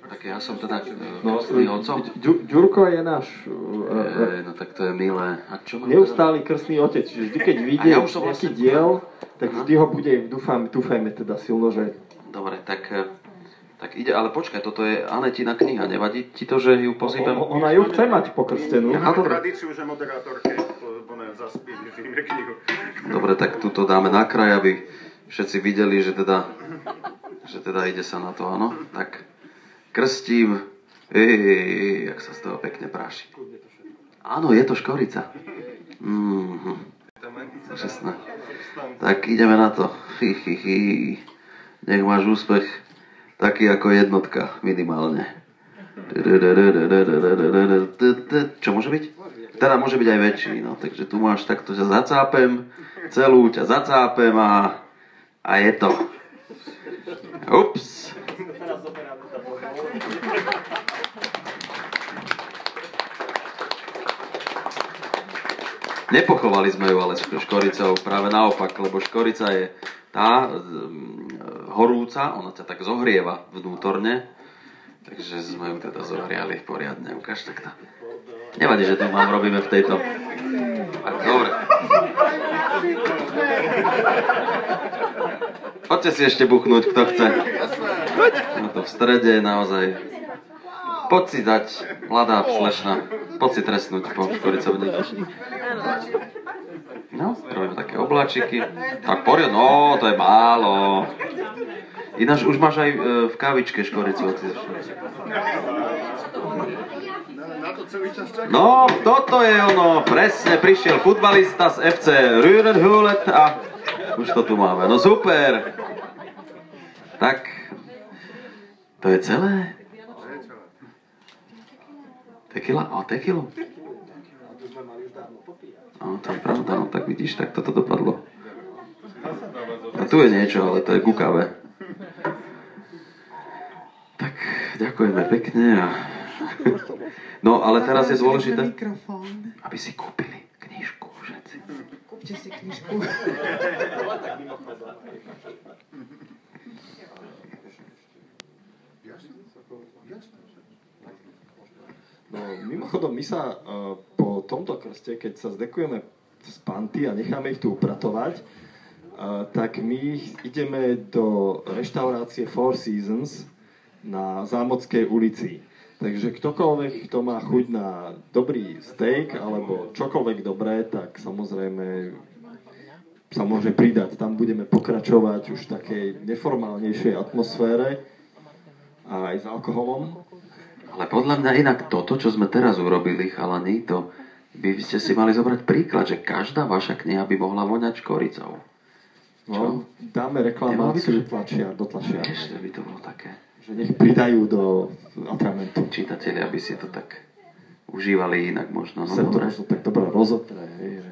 Tak ja som teda krstný otcom. Ďurko je náš... No tak to je milé. A čo mám neustály krstný otec, čiže vždy, keď vidie ja nejaký diel, tak vždy ho bude, dúfajme teda silno, že... Dobre, tak ide, ale počkaj, toto je Anetina kniha, nevadí ti to, že ju pozývam? Ona ju chce mať pokrstenú. Ja mám tradíciu, že moderátorke zaspí knihu. Dobre, tak tu to dáme na kraj, aby všetci videli, že teda ide sa na to, áno? Tak krstím, jak sa z toho pekne práši. Áno, je to škorica. Přesné. Tak ideme na to. Nech máš úspech taký ako jednotka, minimálne. Čo môže byť? Teda môže byť aj väčší, no. Takže tu máš takto, ťa zacápem, celú ťa zacápem a je to. Ups. Nepochovali sme ju ale škoricou, práve naopak, lebo škorica je tá horúca, ona ťa tak zohrieva vnútorne, takže sme ju teda zohriali poriadne. Ukáž takto. Nevadí, že to mám robíme v tejto. Tak, dobre. Poďte si ešte buchnúť, kto chce. No to v strede naozaj. Poď si dať, mladá slečna, poď si trestnúť po škoricovni. No, robíme také obláčiky. Tak poriadne, no, to je málo. Ináč už máš aj v kávičke škoricu. No, toto je ono, presne, prišiel futbalista z FC Rürenhulet a už to tu máme. No super. Tak, to je celé. Tequila? O, tequilu? No, to je pravda, no tak vidíš, tak toto dopadlo. A tu je niečo, ale to je kukavé. Tak, ďakujeme pekne a... No, ale teraz je dôležité, aby si kúpili knižku všetci. Kúpte si knižku. No, mimochodom, my sa po tomto krste, keď sa zdekujeme z panty a necháme ich tu upratovať, tak my ideme do reštaurácie Four Seasons na Zámodskej ulici. Takže ktokoľvek, kto má chuť na dobrý steak alebo čokoľvek dobré, tak samozrejme sa môže pridať. Tam budeme pokračovať už v takej neformálnejšej atmosfére a aj s alkoholom. Ale podľa mňa inak toto, čo sme teraz urobili, chalani, to by ste si mali zobrať príklad, že každá vaša kniha by mohla voňať škoricou. No, dáme reklamáciu, dotlačia. Ešte by to bolo také. Že nech pridajú do atramentu. Čitatelia by si to tak užívali inak možno. No, Sem to možno tak dobre rozotré, hej, že...